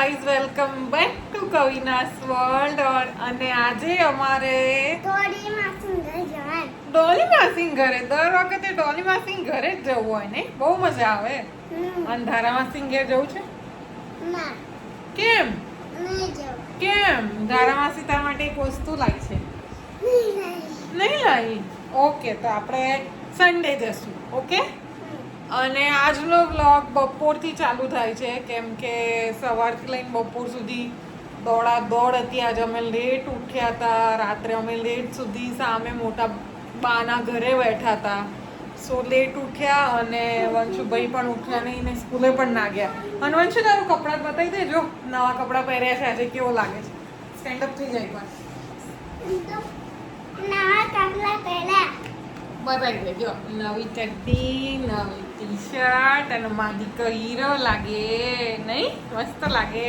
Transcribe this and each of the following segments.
Guys, welcome back to કવિનાસ world. અને આજે અમારે ડોલી માસી ઘરે, દર વખતે ડોલી માસી ઘરે જ જવું હોય ને, બહુ મજા આવે. અને ધારા માસી ઘેર જવું છે? કેમ કેમ? ધારા માસી તારા માટે એક વસ્તુ લાવી છે. નહીં લાવી? ઓકે, તો આપણે સન્ડે જશું. ઓકે. અને આજનો વ્લોગ બપોરથી ચાલુ થાય છે, કેમ કે સવારથી લઈને બપોર સુધી દોડ હતી. આજે અમે લેટ ઉઠ્યા હતા. રાત્રે અમે લેટ સુધી સામે મોટા બાના ઘરે બેઠા હતા. સો લેટ ઉઠ્યા અને વંશુભાઈ પણ ઉઠ્યા નહીં ને સ્કૂલે પણ ના ગયા. અને વંશુ, તારું કપડાં બતાવી દેજો. નવા કપડાં પહેર્યા છે આજે, કેવો લાગે છે? સ્ટેન્ડ અપ થઈ જાય એકવાર. બતાવી દેજો. નવી ચડ્ડી, નવી ટી શર્ટ અને મારી હીરો લાગે નહીં? મસ્ત લાગે.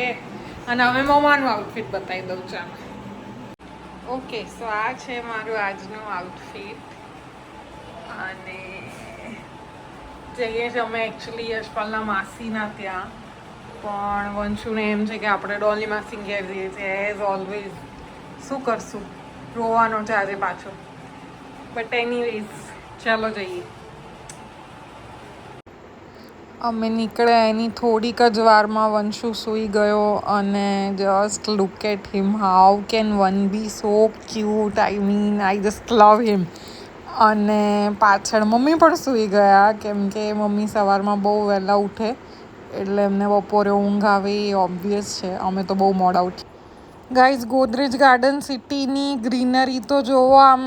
અને હવે મમ્માનું આઉટફિટ બતાવી દઉં ચાલો. ઓકે, સો આ છે મારું આજનું આઉટફિટ. અને જઈએ જ અમે એકચ્યુઅલી યશપાલના માસીના ત્યાં, પણ વંશુને એમ છે કે આપણે ડોલી માસી ઘેર જઈએ છીએ એઝ ઓલવેઝ. શું કરશું, રોવાનો છે આજે પાછો. બટ એનીવેઝ, ચાલો જઈએ. અમે નીકળ્યા એની થોડીક જ વારમાં વંશુ સૂઈ ગયો. અને just look at him, how can one be so cute? I mean, I just love him. અને પાછળ મમ્મી પણ સૂઈ ગયા, કેમ કે મમ્મી સવારમાં બહુ વહેલા ઉઠે એટલે એમને બપોરે ઊંઘ આવે એ ઓબ્વિયસ છે. અમે તો બહુ મોડા ઉઠીએ. ગાઈઝ, ગોદરેજ ગાર્ડન સિટીની ગ્રીનરી તો જોવો, આમ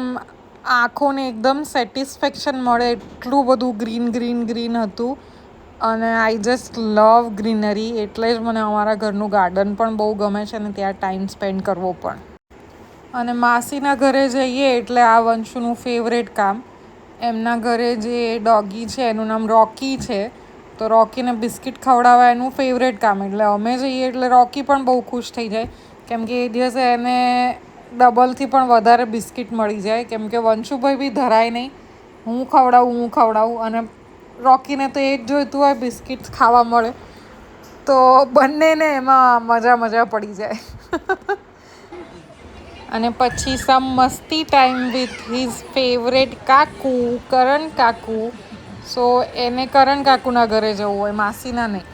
આંખોને એકદમ સેટિસ્ફેક્શન મળે એટલું બધું ગ્રીન ગ્રીન ગ્રીન હતું. અને આઈ જસ્ટ લવ ગ્રીનરી. એટલે જ મને અમારા ઘરનું ગાર્ડન પણ બહુ ગમે છે અને ત્યાં ટાઈમ સ્પેન્ડ કરવો પણ. અને માસીના ઘરે જઈએ એટલે આ વંશુનું ફેવરેટ કામ. એમના ઘરે જે ડોગી છે એનું નામ રોકી છે, તો રોકીને બિસ્કિટ ખવડાવવા એનું ફેવરેટ કામ. એટલે અમે જઈએ એટલે રોકી પણ બહુ ખુશ થઈ જાય, કેમ કે એ દિવસે એને ડબલથી પણ વધારે બિસ્કિટ મળી જાય, કેમ કે વંશુભાઈ બી ધરાય નહીં. હું ખવડાવું અને રોકીને તો એ જ જોઈતું હોય બિસ્કિટ ખાવા મળે, તો બંનેને એમાં મજા પડી જાય. અને પછી સમ મસ્તી ટાઈમ વિથ હિઝ ફેવરેટ કાકુ, કરણ કાકુ. સો એને કરણ કાકુના ઘરે જવું હોય, માસીના નહીં.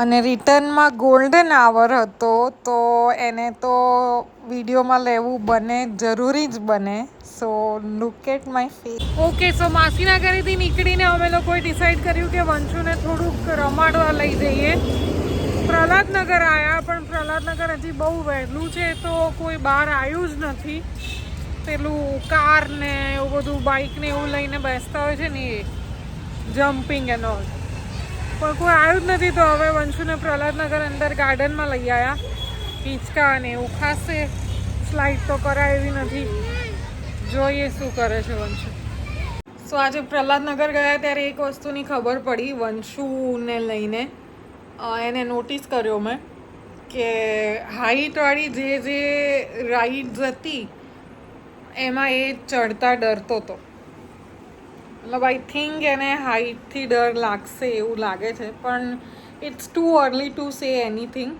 અને રિટર્નમાં ગોલ્ડન આવર હતો, તો એને તો વિડીયોમાં લેવું બને, જરૂરી જ બને. So look at my face. Okay, so માસીના ઘરેથી નીકળીને અમે લોકોએ ડિસાઈડ કર્યું કે વંશુને થોડુંક રમાડવા લઈ જઈએ. પ્રહલાદનગર આવ્યા, પણ પ્રહલાદનગર હજી બહુ વહેલું છે, તો કોઈ બહાર આવ્યું જ નથી. પેલું કાર ને એવું બધું, બાઇક ને એવું લઈને બેસતા હોય છે ને, એ જમ્પિંગ એન્ડ ઓલ, પણ કોઈ આવ્યું જ નથી. તો હવે વંશુને પ્રહલાદનગર અંદર ગાર્ડનમાં લઈ આવ્યા. હિંચકા અને એવું ખાશે. સ્લાઇડ તો કરાય એવી નથી, જોઈએ શું કરે છે વંશુ. સો આજે પ્રહલાદનગર ગયા ત્યારે એક વસ્તુની ખબર પડી વંશુને લઈને. એને નોટિસ કર્યો મેં કે હાઈટવાળી જે રાઇડ્સ હતી એમાં એ ચડતા ડરતો હતો. મતલબ આઈ થિંક એને હાઈટથી ડર લાગશે એવું લાગે છે, પણ it's too early to say anything,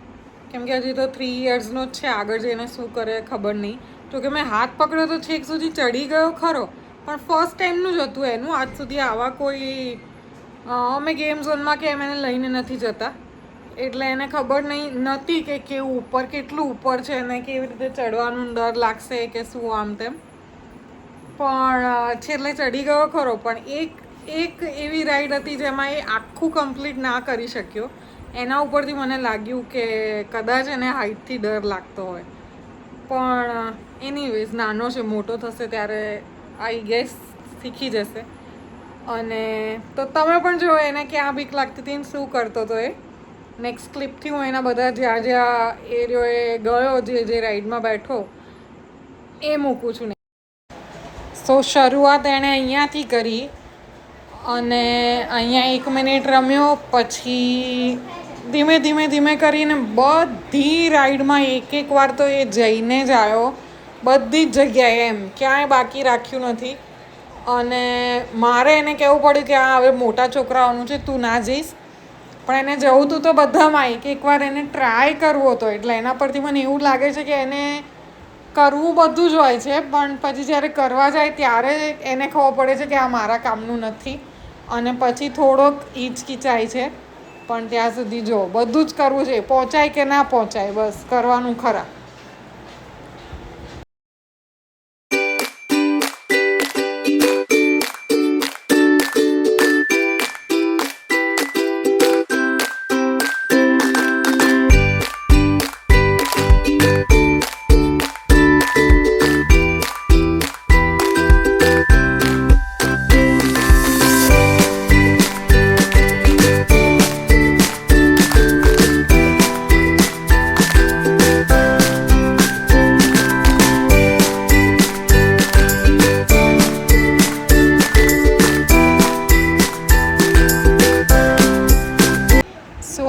કેમ કે હજી તો 3 યર્સનો જ છે. આગળ જઈને શું કરે ખબર નહીં. તો કે મેં હાથ પકડ્યો તો છેક સુધી ચડી ગયો ખરો, પણ ફર્સ્ટ ટાઈમનું જ હતું એનું. આજ સુધી આવા કોઈ અમે ગેમ ઝોનમાં કે એમ એને લઈને નથી જતા, એટલે એને ખબર નથી કે કેવું ઉપર, કેટલું ઉપર છે અને કેવી રીતે ચડવાનું, ડર લાગશે કે શું આમ તેમ. પણ છેલ્લે ચડી ગયો ખરો. પણ એક એવી રાઈડ હતી જેમાં એ આખું કમ્પ્લીટ ના કરી શક્યો. એના ઉપરથી મને લાગ્યું કે કદાચ એને હાઈટથી ડર લાગતો હોય. પણ એનીવેઝ, નાનો છે, મોટો થશે ત્યારે આઈ ગેસ શીખી જશે. અને તો તમે પણ જો એને ક્યાં બીક લાગતી હતી ને શું કરતો હતો એ. નેક્સ્ટ ક્લિપથી હું એના બધા જ્યાં એરિયોએ ગયો, જે રાઈડમાં બેઠો, એ મૂકું છું. સો શરૂઆત એણે અહીંયાથી કરી અને અહીંયા 1 મિનિટ રમ્યો. પછી ધીમે કરીને બધી રાઈડમાં એક વાર તો એ જઈને જ આવ્યો, બધી જ જગ્યાએ, એમ ક્યાંય બાકી રાખ્યું નથી. અને મારે એને કહેવું પડ્યું કે આ હવે મોટા છોકરાઓનું છે, તું ના જઈશ. પણ એને જવું તું તો બધામાં એકવાર એને ટ્રાય કરવો હતો, એટલે એના પરથી મને એવું લાગે છે કે એને કરવું બધું જ હોય છે, પણ પછી જ્યારે કરવા જાય ત્યારે એને ખબર પડે છે કે આ મારા કામનું નથી, અને પછી થોડોક હિચકિચાય છે. પણ ત્યાં સુધી જો બધું જ કરવું છે, પહોંચાય કે ના પહોંચાય બસ કરવાનું ખરા.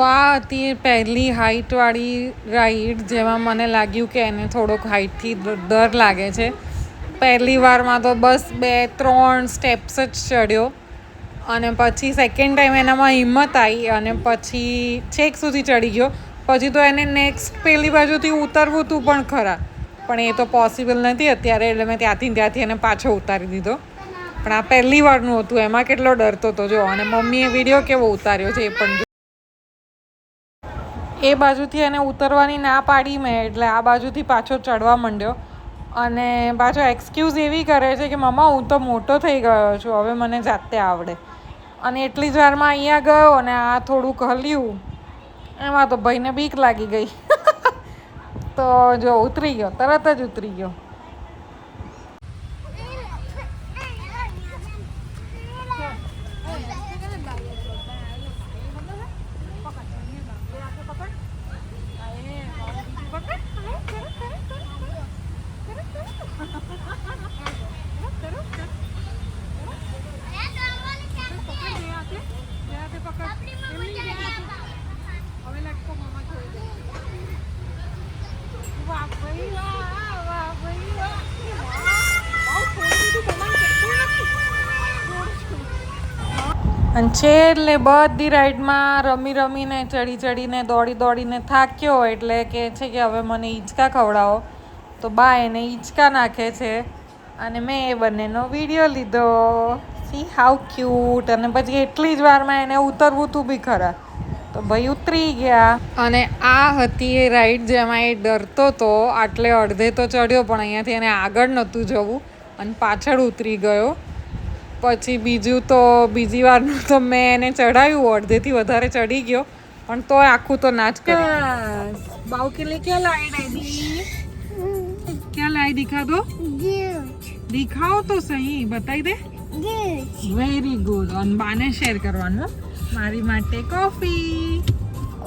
આ હતી પહેલી હાઇટવાળી રાઈડ, જેમાં મને લાગ્યું કે એને થોડોક હાઇટથી ડર લાગે છે. પહેલી વારમાં તો બસ 2-3 સ્ટેપ્સ જ ચડ્યો, અને પછી સેકન્ડ ટાઈમ એનામાં હિંમત આવી અને પછી છેક સુધી ચડી ગયો. પછી તો એને નેક્સ્ટ પેલી બાજુથી ઉતરવું હતું પણ ખરા, પણ એ તો પોસિબલ નથી અત્યારે, એટલે મેં ત્યાંથી એને પાછો ઉતારી દીધો. પણ આ પહેલી વારનું હતું, એમાં કેટલો ડરતો હતો જો. અને મમ્મીએ વિડીયો કેવો ઉતાર્યો છે એ પણ. એ બાજુથી એને ઉતરવાની ના પાડી મેં, એટલે આ બાજુથી પાછો ચડવા માંડ્યો, અને પાછો એક્સક્યુઝ એવી કરે છે કે મમ્મા હું તો મોટો થઈ ગયો છું, હવે મને જાતે આવડે. અને એટલી જ વારમાં અહીંયા ગયો અને આ થોડુંક હલ્યું, એમાં તો ભાઈને બીક લાગી ગઈ. તો જો ઉતરી ગયો, તરત જ ઉતરી ગયો. અને છેલ્લે બધી રાઈડમાં રમીને ચડીને દોડીને થાક્યો, એટલે કે છે કે હવે મને હિંચકા ખવડાવો. તો બા એને હિંચકા નાખે છે, અને મેં એ બંનેનો વિડીયો લીધો. C how cute. અને પછી એટલી જ વારમાં એને ઉતરવું તું બી ખરા, તો ભાઈ ઉતરી ગયા. અને આ હતી એ રાઈડ જેમાં એ ડરતો હતો, આટલે અડધે તો ચડ્યો, પણ અહીંયાથી એને આગળ નહોતું જવું અને પાછળ ઉતરી ગયો. પછી બીજી વારનું તો મેં એને ચડાવ્યું, અડધેથી વધારે ચડી ગયો, પણ તોય આખું તો ના જ કર્યું. બાઉ કે लिए क्या लाए डैडी? क्या लाए दिखा दो, दिखाओ तो सही, बताई दे. Very good. અને બાને શેર કરવાનું, મારી માટે કોફી.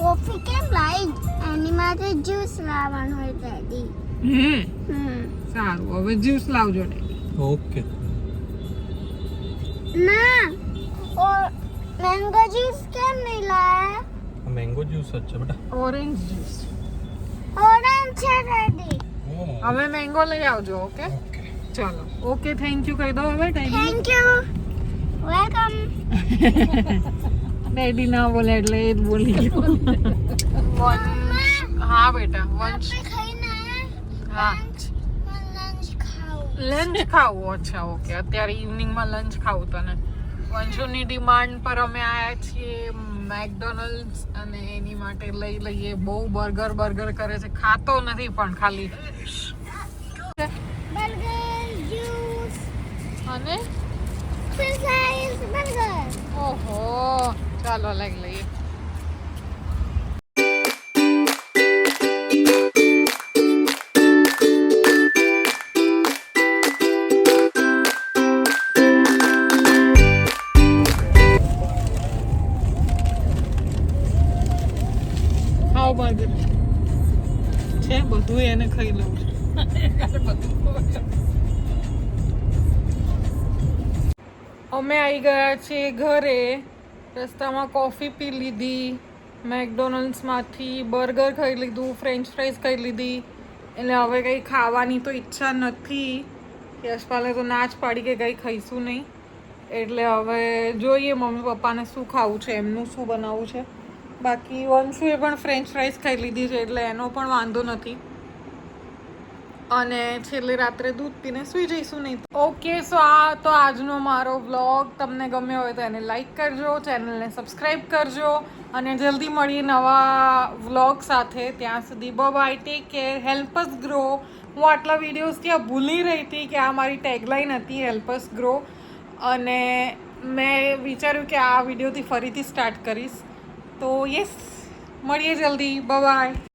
કોફી કેમ લાઈ? એની માટે જ્યુસ લાવવાનું હોય ડેડી. સારું, હવે જ્યુસ લાવજો ડેડી. ઓકે. ના, ઓર મેંગો જ્યુસ કેમ નહીં લાયા? મેંગો જ્યુસ જ છે બેટા. Orange juice. ઓરેન્જ છે ડેડી. હવે મેંગો લઈ આવજો. ઓકે ચાલો. ઓકે, થેન્ક યુ કહી દો હવે daddy. Thank you, welcome. Daddy ના બોલે એટલે એ જ બોલી ગયો. હા બેટા, વંશ. હા, લંચ ખાવું. અચ્છા, ઓકે. અત્યારે ઇવનિંગમાં લંચ ખાવું તને. વંશુની ડિમાન્ડ પર અમે આવ્યા છીએ મેકડોનલ્ડ્સ, અને એની માટે લઈ લઈએ. બહુ બર્ગર કરે છે, ખાતો નથી પણ ખાલી. બર્ગર, જ્યુસ અને ફ્રેન્ચ ફ્રાઈઝ, બર્ગર. ઓહો, ચાલો લઈ લઈએ. બર્ગર છે, બધું એને ખાઈ લઉં છું. અમે આવી ગયા છીએ ઘરે. રસ્તામાં કોફી પી લીધી, મેકડોનલ્ડ્સમાંથી બર્ગર ખાઈ લીધું, ફ્રેન્ચ ફ્રાઈઝ ખાઈ લીધી. એટલે હવે કંઈ ખાવાની તો ઈચ્છા નથી. યશપાલે તો ના જ પાડી કે કંઈ ખાઈશું નહીં. એટલે હવે જોઈએ મમ્મી પપ્પાને શું ખાવું છે, એમનું શું બનાવવું છે. બાકી વંશુએ પણ ફ્રેન્ચ ફ્રાઈઝ ખાઈ લીધી છે એટલે એનો પણ વાંધો નથી. અને છેલ્લે રાત્રે દૂધ પીને સૂઈ જઈશું નહીં. ઓકે, સો આ તો આજનો મારો વ્લોગ. તમને ગમ્યો હોય તો એને લાઈક કરજો, ચેનલને સબસ્ક્રાઈબ કરજો અને જલ્દી મળીએ નવા વ્લોગ સાથે. ત્યાં સુધી bye, take care, help us grow. હું આટલા વિડીયોઝ ત્યાં ભૂલી રહી હતી કે આ મારી ટેગલાઈન હતી, હેલ્પ અસ ગ્રો. અને મેં વિચાર્યું કે આ વિડીયોથી ફરીથી સ્ટાર્ટ કરીશ. તો યસ, મળીએ જલ્દી. બાય.